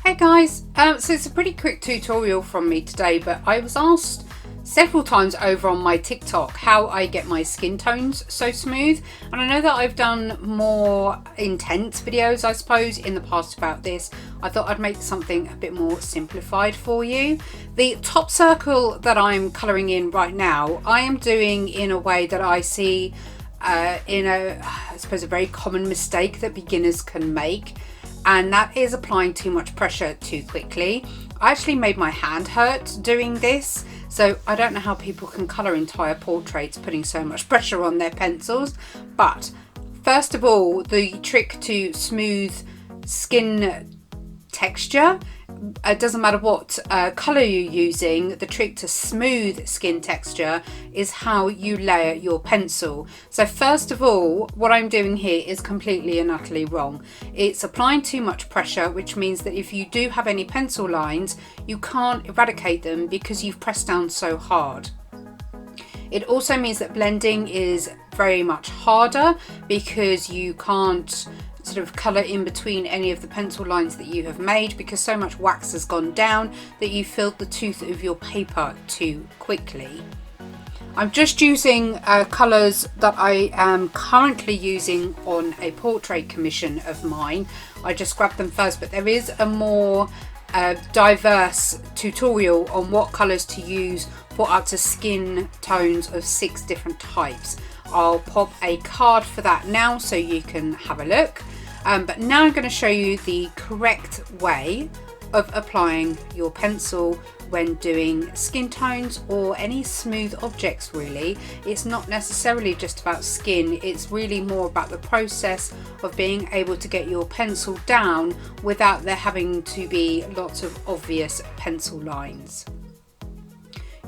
Hey guys, so it's a pretty quick tutorial from me today, but I was asked several times over on my TikTok how I get my skin tones so smooth, and I know that I've done more intense videos I suppose in the past about this. I thought I'd make something a bit more simplified for you. The top circle that I'm colouring in right now, I am doing in a way that I see I suppose a very common mistake that beginners can make, and that is applying too much pressure too quickly. I actually made my hand hurt doing this, so I don't know how people can colour entire portraits putting so much pressure on their pencils. But first of all, the trick to smooth skin texture, it doesn't matter what colour you're using, the trick to smooth skin texture is how you layer your pencil. So first of all, what I'm doing here is completely and utterly wrong. It's applying too much pressure, which means that if you do have any pencil lines, you can't eradicate them because you've pressed down so hard. It also means that blending is very much harder because you can't sort of colour in between any of the pencil lines that you have made because so much wax has gone down that you filled the tooth of your paper too quickly. I'm just using colours that I am currently using on a portrait commission of mine. I just grabbed them first, but there is a more diverse tutorial on what colours to use for up to skin tones of 6 different types. I'll pop a card for that now so you can have a look. But now I'm going to show you the correct way of applying your pencil when doing skin tones or any smooth objects really. It's not necessarily just about skin, it's really more about the process of being able to get your pencil down without there having to be lots of obvious pencil lines.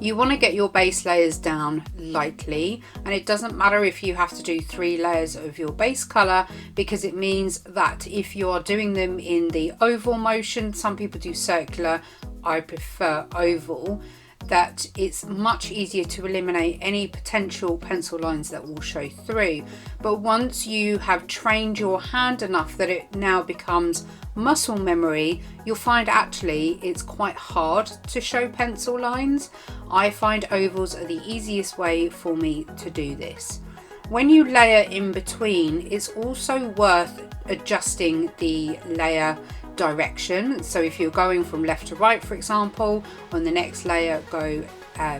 You want to get your base layers down lightly, and it doesn't matter if you have to do 3 layers of your base colour, because it means that if you are doing them in the oval motion, some people do circular, I prefer oval, that it's much easier to eliminate any potential pencil lines that will show through. But once you have trained your hand enough that it now becomes muscle memory, you'll find actually it's quite hard to show pencil lines. I find ovals are the easiest way for me to do this. When you layer in between, it's also worth adjusting the layer direction. So if you're going from left to right, for example, on the next layer go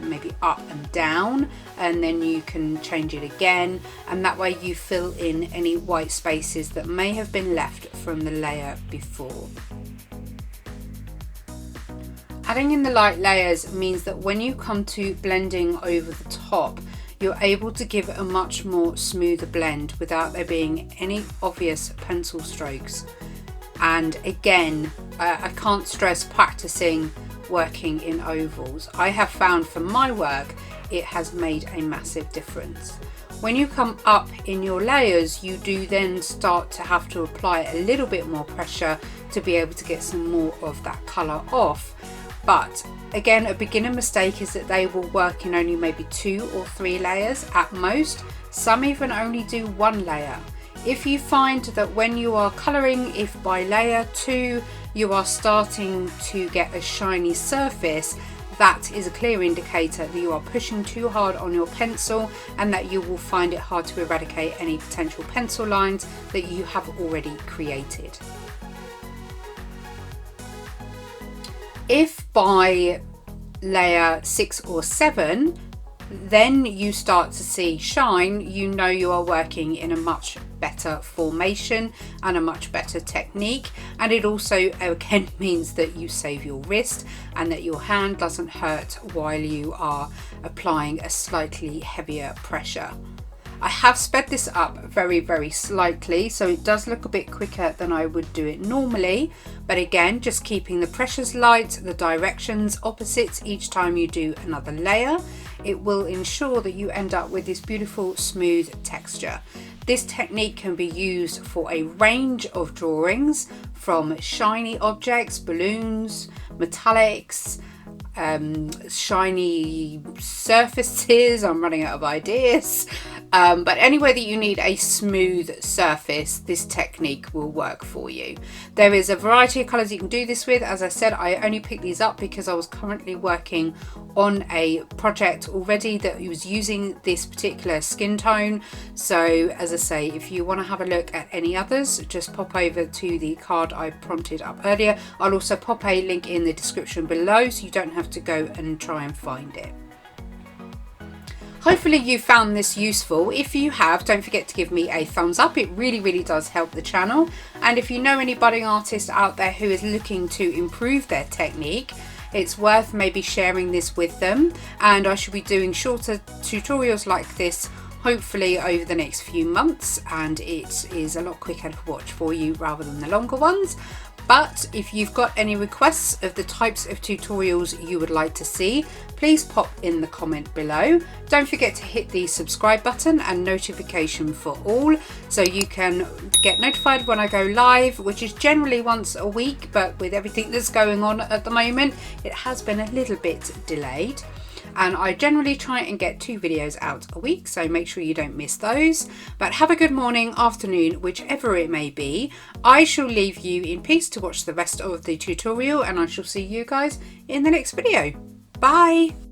maybe up and down, and then you can change it again, and that way you fill in any white spaces that may have been left from the layer before. Adding in the light layers means that when you come to blending over the top, you're able to give it a much more smoother blend without there being any obvious pencil strokes. And again, I can't stress practicing working in ovals. I have found for my work it has made a massive difference. When you come up in your layers, you do then start to have to apply a little bit more pressure to be able to get some more of that colour off. But again, a beginner mistake is that they will work in only maybe 2 or 3 layers at most. Some even only do 1 layer. If you find that when you are colouring, if by layer 2 you are starting to get a shiny surface, that is a clear indicator that you are pushing too hard on your pencil and that you will find it hard to eradicate any potential pencil lines that you have already created. If by layer 6 or 7 then you start to see shine, you know you are working in a much better formation and a much better technique, and it also again means that you save your wrist and that your hand doesn't hurt while you are applying a slightly heavier pressure. I have sped this up very slightly, so it does look a bit quicker than I would do it normally, but again, just keeping the pressures light, the directions opposites each time you do another layer, it will ensure that you end up with this beautiful smooth texture. This technique can be used for a range of drawings, from shiny objects, balloons, metallics, shiny surfaces, I'm running out of ideas, But anywhere that you need a smooth surface, this technique will work for you. There is a variety of colours you can do this with. As I said, I only picked these up because I was currently working on a project already that was using this particular skin tone. So as I say, if you want to have a look at any others, just pop over to the card I prompted up earlier. I'll also pop a link in the description below so you don't have to go and try and find it. Hopefully you found this useful. If you have, don't forget to give me a thumbs up. It really does help the channel. And if you know any budding artist out there who is looking to improve their technique, it's worth maybe sharing this with them. And I should be doing shorter tutorials like this hopefully over the next few months, and it is a lot quicker to watch for you rather than the longer ones. But if you've got any requests of the types of tutorials you would like to see, please pop in the comment below. Don't forget to hit the subscribe button and notification for all so you can get notified when I go live, which is generally once a week, but with everything that's going on at the moment, it has been a little bit delayed. And I generally try and get 2 videos out a week, so make sure you don't miss those. But have a good morning, afternoon, whichever it may be. I shall leave you in peace to watch the rest of the tutorial, and I shall see you guys in the next video. Bye!